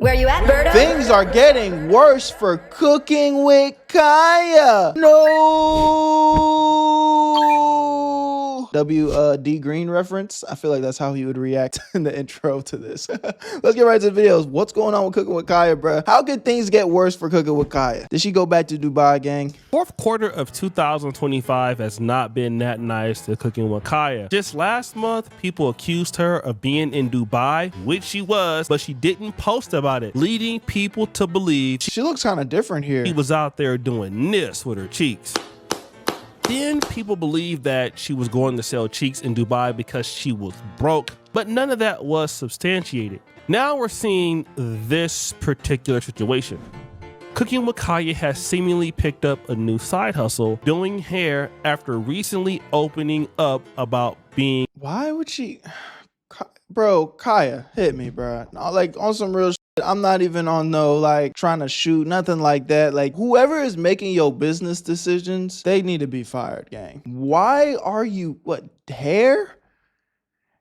Where you at, Berto? Things are getting worse for Cooking with Kya. No. D Green reference. I feel like that's how he would react in the intro to this. Let's get right to the videos. What's going on with Cooking with Kya, bruh? How could things get worse for Cooking with Kya? Did she go back to Dubai, gang? Fourth quarter of 2025 has not been that nice to Cooking with Kya. Just last month, people accused her of being in Dubai, which she was, but she didn't post about it, leading people to believe She looks kind of different here. she was out there doing this with her cheeks. Then people believed that she was going to sell cheeks in Dubai because she was broke, but none of that was substantiated. Now we're seeing this particular situation. Cooking with Kya has seemingly picked up a new side hustle, doing hair after recently opening up about being. Why would she? Bro, Kya, hit me, bro. No, like on some real shit. I'm not even on no like trying to shoot, nothing like that. Like whoever is making your business decisions, they need to be fired, gang. Why are you, what, hair?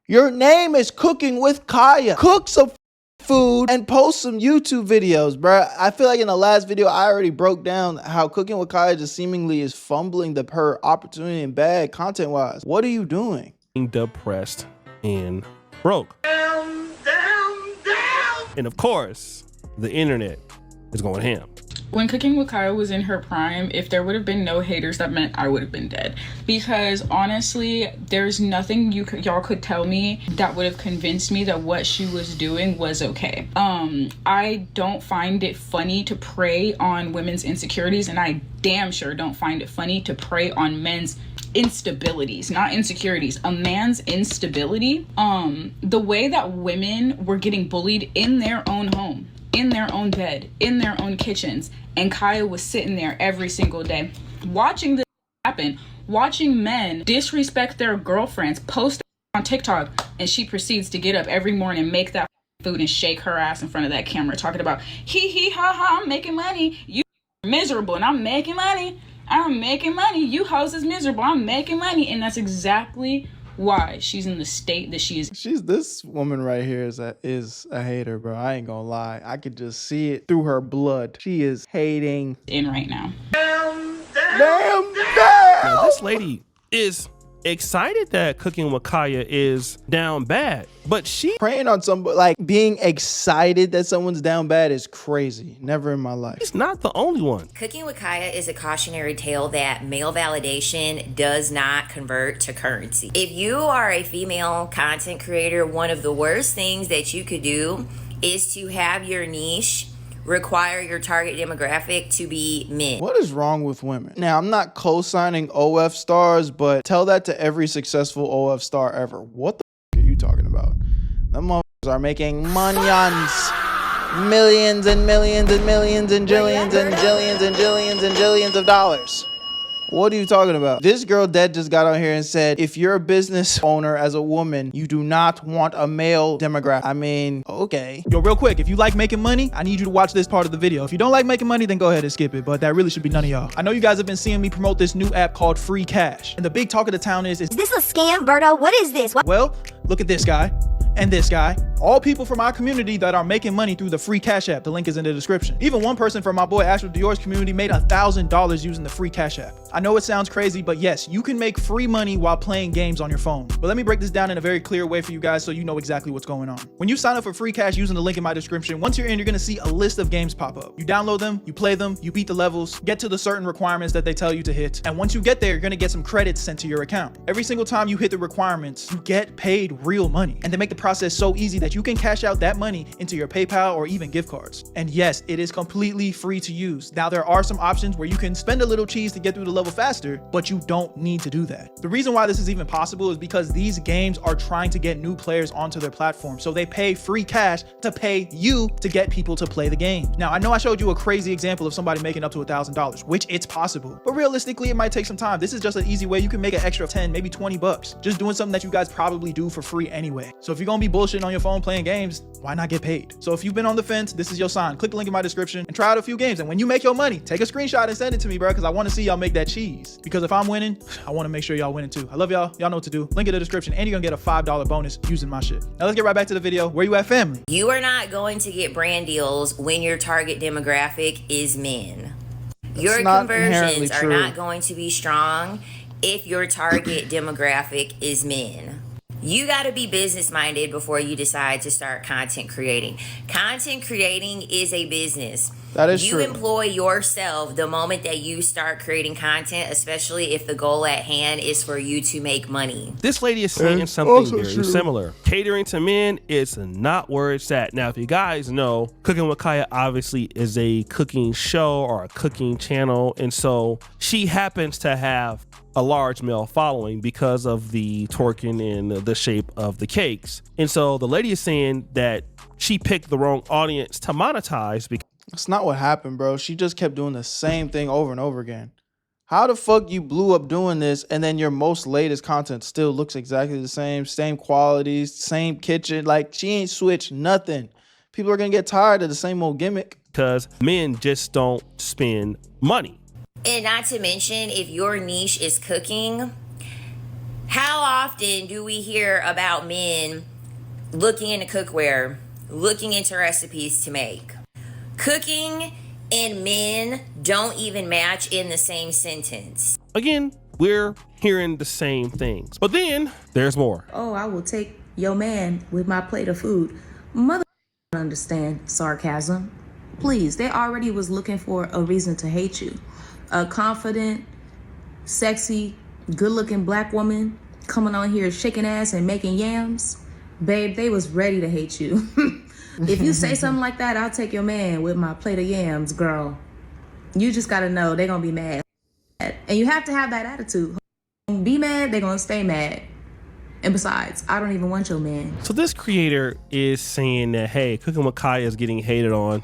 Your name is Cooking with Kya. Cook some food and post some YouTube videos, bruh. I feel like in the last video, I already broke down how Cooking with Kya just seemingly is fumbling her opportunity and bad content-wise. What are you doing? Depressed and broke. And of course, the internet is going ham. When Cooking with Kya was in her prime, if there would have been no haters, that meant I would have been dead. Because honestly, there's nothing y'all could tell me that would have convinced me that what she was doing was okay. I don't find it funny to prey on women's insecurities, and I damn sure don't find it funny to prey on men's instabilities, not insecurities. A man's instability, the way that women were getting bullied in their own home, in their own bed, in their own kitchens, and Kya was sitting there every single day watching this happen, watching men disrespect their girlfriends, post on TikTok, and she proceeds to get up every morning and make that food and shake her ass in front of that camera talking about hee ha ha, I'm making money, you miserable and I'm making money. I'm making money. You hoes is miserable. I'm making money. And that's exactly why she's in the state that she is. This woman right here is a hater, bro. I ain't gonna lie. I could just see it through her blood. She is hating In right now. Damn. Now, this lady is excited that Cooking with Kya is down bad, but she preying on somebody, like being excited that someone's down bad is crazy. Never in my life. is not the only one. Cooking with Kya is a cautionary tale that male validation does not convert to currency. If you are a female content creator, one of the worst things that you could do is to have your niche require your target demographic to be men. What is wrong with women? Now, I'm not co-signing OF stars, but tell that to every successful OF star ever. What the are you talking about? Them motherfuckers are making millions, millions and millions and millions and jillions and jillions and jillions and jillions of dollars. What are you talking about? This girl dead just got on here and said, if you're a business owner as a woman, you do not want a male demographic. I mean, okay. Yo, real quick, if you like making money, I need you to watch this part of the video. If you don't like making money, then go ahead and skip it, but that really should be none of y'all. I know you guys have been seeing me promote this new app called Free Cash, and the big talk of the town is Is this a scam, Berto? What is this? well, look at this guy and this guy. All people from our community that are making money through the Free Cash app. The link is in the description. Even one person from my boy Astro Dior's community made $1,000 using the Free Cash app. I know it sounds crazy, but yes, you can make free money while playing games on your phone. But let me break this down in a very clear way for you guys so you know exactly what's going on. When you sign up for Free Cash using the link in my description, once you're in, you're gonna see a list of games pop up. You download them, you play them, you beat the levels, get to the certain requirements that they tell you to hit. And once you get there, you're gonna get some credits sent to your account. Every single time you hit the requirements, you get paid real money. And they make the process so easy that you can cash out that money into your PayPal or even gift cards. And yes, it is completely free to use. Now, there are some options where you can spend a little cheese to get through the level faster, but you don't need to do that. The reason why this is even possible is because these games are trying to get new players onto their platform. So they pay free cash to pay you to get people to play the game. Now, I know I showed you a crazy example of somebody making up to $1,000, which it's possible, but realistically, it might take some time. This is just an easy way you can make an extra 10, maybe 20 bucks, just doing something that you guys probably do for free anyway. So if you're gonna be bullshitting on your phone alone playing games, why not get paid? So if you've been on the fence, this is your sign. Click the link in my description and try out a few games. And when you make your money, take a screenshot and send it to me, bro, because I want to see y'all make that cheese. Because if I'm winning, I want to make sure y'all winning too. I love y'all. Y'all know what to do. Link in the description, and you're gonna get a $5 bonus using my shit. Now let's get right back to the video. Where you at, family? You are not going to get brand deals when your target demographic is men. Your conversions are not going to be strong if your target demographic is men. You got to be business minded before you decide to start content creating. Content creating is a business. That is true. You employ yourself the moment that you start creating content, especially if the goal at hand is for you to make money. This lady is saying something very similar. Catering to men is not where it's at. Now, if you guys know, Cooking with Kya obviously is a cooking show or a cooking channel. And so she happens to have a large male following because of the twerking and the shape of the cakes. And so the lady is saying that she picked the wrong audience to monetize because that's not what happened, bro. She just kept doing the same thing over and over again. How the fuck you blew up doing this and then your most latest content still looks exactly the same qualities, same kitchen? Like, she ain't switched nothing. People are gonna get tired of the same old gimmick. Because men just don't spend money. And not to mention, if your niche is cooking, how often do we hear about men looking into cookware, looking into recipes to make? Cooking and men don't even match in the same sentence. Again, we're hearing the same things. But then there's more. Oh, I will take your man with my plate of food. Mother understand sarcasm. Please, they already was looking for a reason to hate you. A confident, sexy, good-looking black woman coming on here shaking ass and making yams. Babe, they was ready to hate you. If you say something like that, I'll take your man with my plate of yams, girl. You just gotta know they're gonna be mad. And you have to have that attitude. Be mad, they're gonna stay mad. And besides, I don't even want your man. So this creator is saying that, hey, Cooking with Kya is getting hated on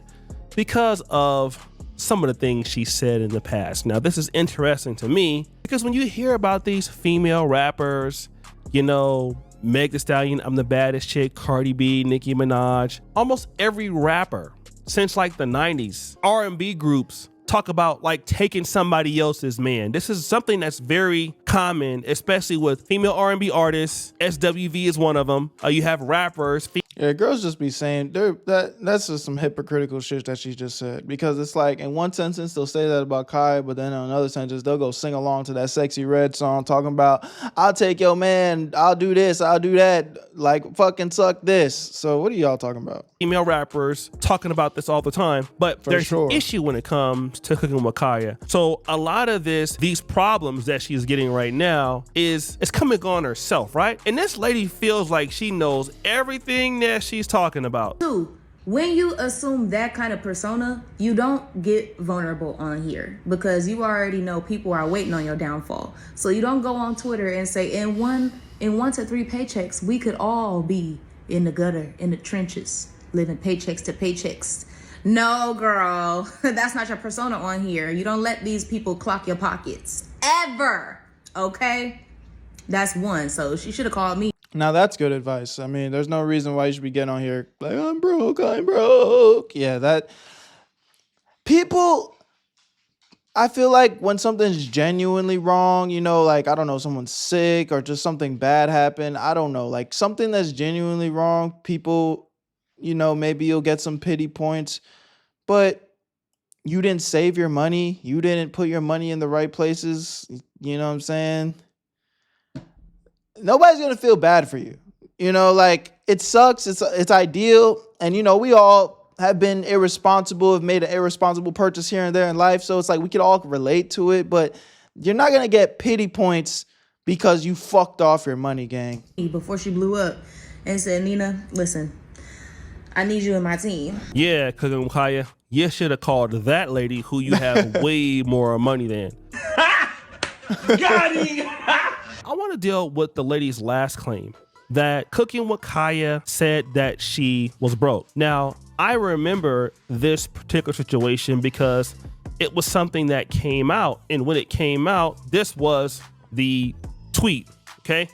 because of some of the things she said in the past. Now, this is interesting to me because when you hear about these female rappers, you know, Meg Thee Stallion, I'm the baddest chick, Cardi B, Nicki Minaj, almost every rapper since like the 90s, R&B groups talk about like taking somebody else's man. This is something that's very common, especially with female R&B artists. SWV is one of them. You have rappers. Yeah, girls just be saying that's just some hypocritical shit that she just said. Because it's like in one sentence they'll say that about Kai, but then in another sentence they'll go sing along to that Sexy Red song talking about I'll take your man, I'll do this, I'll do that, like fucking suck this. So what are y'all talking about? Female rappers talking about this all the time, but there's an issue when it comes to Cooking with Kya. So a lot of these problems that she's getting right now is coming on herself, right? And this lady feels like she knows everything that she's talking about. Two, when you assume that kind of persona, you don't get vulnerable on here because you already know people are waiting on your downfall. So you don't go on Twitter and say in 1 to 3 paychecks, we could all be in the gutter, in the trenches, living paychecks to paychecks. No, girl, that's not your persona on here. You don't let these people clock your pockets ever, okay? That's one. So she should have called me. Now that's good advice. I mean, there's no reason why you should be getting on here like, I'm broke. Yeah, that people, I feel like when something's genuinely wrong, you know, like, I don't know, someone's sick or just something bad happened. I don't know, like something that's genuinely wrong, people, you know, maybe you'll get some pity points, but you didn't save your money. You didn't put your money in the right places. You know what I'm saying? Nobody's going to feel bad for you. You know, like it sucks. It's ideal. And, you know, we all have been irresponsible, have made an irresponsible purchase here and there in life. So it's like we could all relate to it, but you're not going to get pity points because you fucked off your money, gang. Before she blew up and said, Nina, listen, I need you in my team. Yeah, Cooking with Kya, you should have called that lady who you have way more money than. Got him! I want to deal with the lady's last claim that Cooking with Kya said that she was broke. Now, I remember this particular situation because it was something that came out. And when it came out, this was the tweet, okay?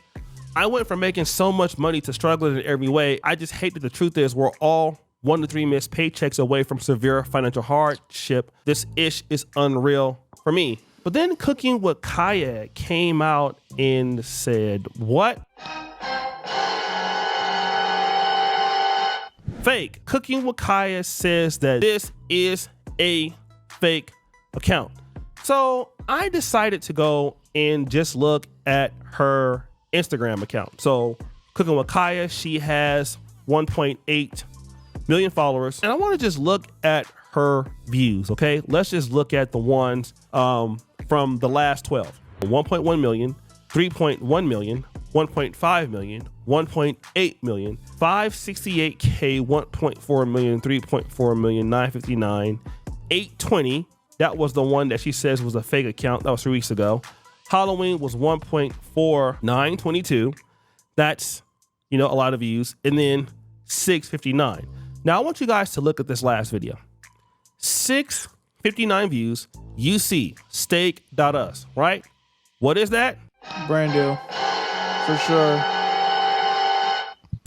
I went from making so much money to struggling in every way. I just hate that the truth is we're all 1 to 3 missed paychecks away from severe financial hardship. This ish is unreal for me. But then Cooking with Kya came out and said, what? Fake. Cooking with Kya says that this is a fake account. So I decided to go and just look at her Instagram account. So Cooking with Kya, she has 1.8 million followers. And I want to just look at her views, okay? Let's just look at the ones from the last 12. 1.1 million, 3.1 million, 1.5 million, 1.8 million, 568K, 1.4 million, 3.4 million, 959, 820. That was the one that she says was a fake account. That was 3 weeks ago. Halloween was 1.4922. That's, a lot of views. And then 659. Now I want you guys to look at this last video. 659 views. UC steak.us, right? What is that? Brand deal. For sure.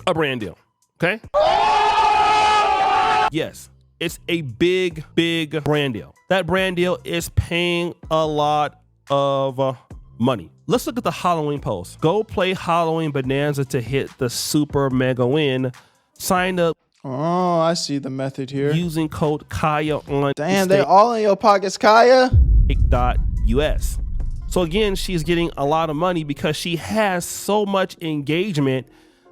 A brand deal. Okay. Yes. It's a big brand deal. That brand deal is paying a lot of money. Let's look at the Halloween post. Go play Halloween Bonanza to hit the super mega win. Sign up. Oh, I see the method here. Using code Kya on Damn, they all in your pockets, Kya. .us. So again, she's getting a lot of money because she has so much engagement.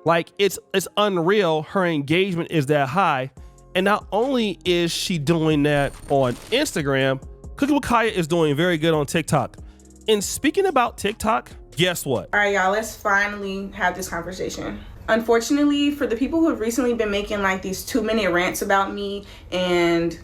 Like it's unreal. Her engagement is that high. And not only is she doing that on Instagram, Cooking with Kya is doing very good on TikTok. And speaking about TikTok, guess what? All right, y'all, let's finally have this conversation. Unfortunately, for the people who have recently been making like these 2-minute rants about me and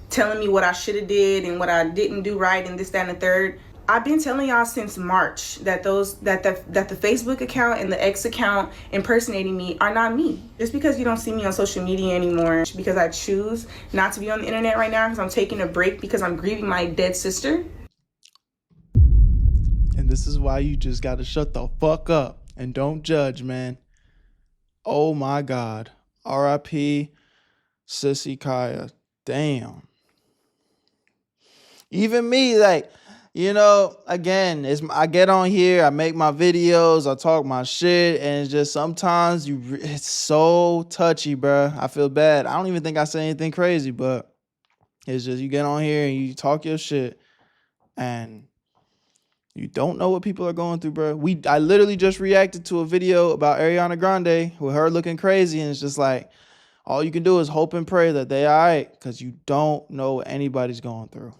telling me what I should have did and what I didn't do right and this, that, and the third, I've been telling y'all since March that the Facebook account and the X account impersonating me are not me. Just because you don't see me on social media anymore, because I choose not to be on the internet right now because I'm taking a break because I'm grieving my dead sister. And this is why you just gotta shut the fuck up and don't judge, man. Oh my God. R.I.P. Sissy Kya. Damn. Even me, like, again, I get on here, I make my videos, I talk my shit, and it's just sometimes it's so touchy, bruh. I feel bad. I don't even think I say anything crazy, but it's just you get on here and you talk your shit, and you don't know what people are going through, bro. I literally just reacted to a video about Ariana Grande with her looking crazy, and it's just like, all you can do is hope and pray that they all right, because you don't know what anybody's going through.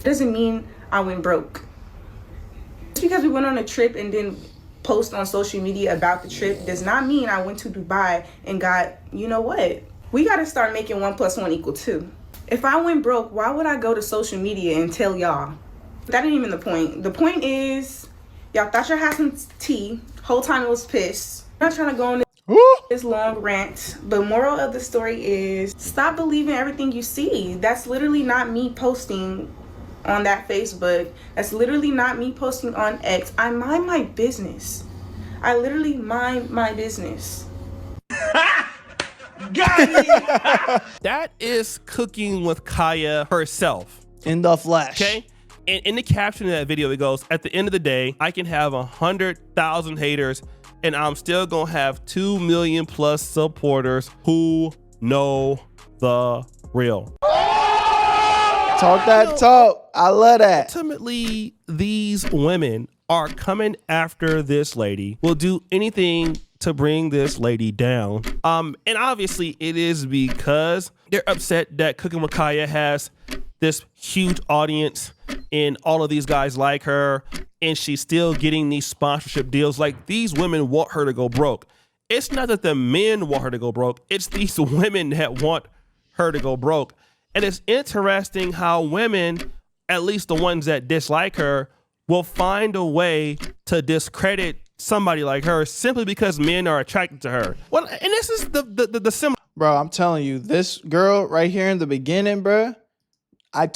Doesn't mean I went broke. Just because we went on a trip and didn't post on social media about the trip does not mean I went to Dubai and got, you know what? We got to start making 1 + 1 = 2. If I went broke, why would I go to social media and tell y'all? That ain't even the point. The point is, y'all thought y'all had some tea. Whole time it was piss. I'm not trying to go on this long rant, but moral of the story is stop believing everything you see. That's literally not me posting on that Facebook. That's literally not me posting on X. I mind my business. I literally mind my business. That is Cooking with Kya herself. In the flesh. Okay? And in the caption of that video, it goes, at the end of the day, I can have 100,000 haters and I'm still gonna have 2 million plus supporters who know the real. Talk that talk. I love that. Ultimately, these women are coming after this lady, will do anything to bring this lady down. And obviously it is because they're upset that Cooking with Kya has this huge audience and all of these guys like her, and she's still getting these sponsorship deals. Like, these women want her to go broke. It's not that the men want her to go broke. It's these women that want her to go broke. And it's interesting how women, at least the ones that dislike her, will find a way to discredit somebody like her simply because men are attracted to her. Well, and this is the similar. Bro, I'm telling you, this girl right here in the beginning, bro, I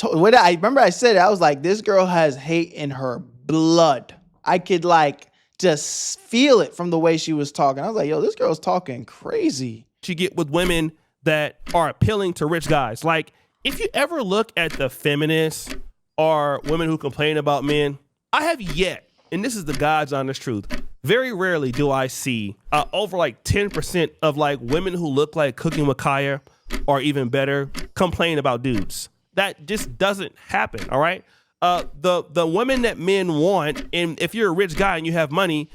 remember I said it, I was like, this girl has hate in her blood. I could like just feel it from the way she was talking. I was like, yo, this girl's talking crazy. She get with women that are appealing to rich guys. Like, if you ever look at the feminists or women who complain about men, I have yet, and this is the God's honest truth, very rarely do I see over like 10% of like women who look like Cooking with Kya or even better complain about dudes. That just doesn't happen, all right? The women that men want, and if you're a rich guy and you have money,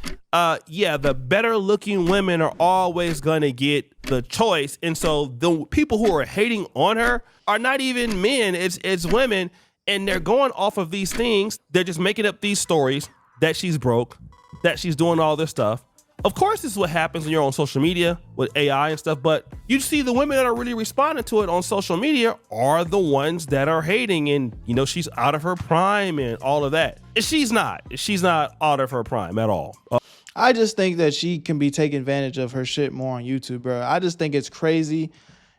yeah, the better looking women are always gonna get the choice. And so the people who are hating on her are not even men, it's women, and they're going off of these things. They're just making up these stories that she's broke, that she's doing all this stuff. Of course, this is what happens when you're on social media with AI and stuff, but you see the women that are really responding to it on social media are the ones that are hating, and you know, she's out of her prime and all of that. And she's not out of her prime at all. I just think that she can be taking advantage of her shit more on YouTube, bro. I just think it's crazy.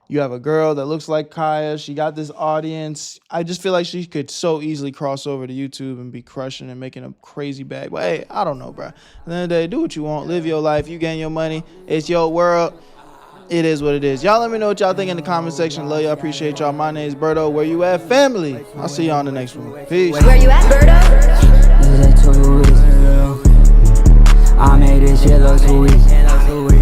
You have a girl that looks like Kya. She got this audience. I just feel like she could so easily cross over to YouTube and be crushing and making a crazy bag. But hey, I don't know, bro. At the end of the day, do what you want. Live your life. You gain your money. It's your world. It is what it is. Y'all let me know what y'all think in the comment section. Love y'all. Appreciate y'all. My name is Berto. Where you at, family? I'll see y'all on the next one. Peace. Where you at, Berto? I made this shit look too easy.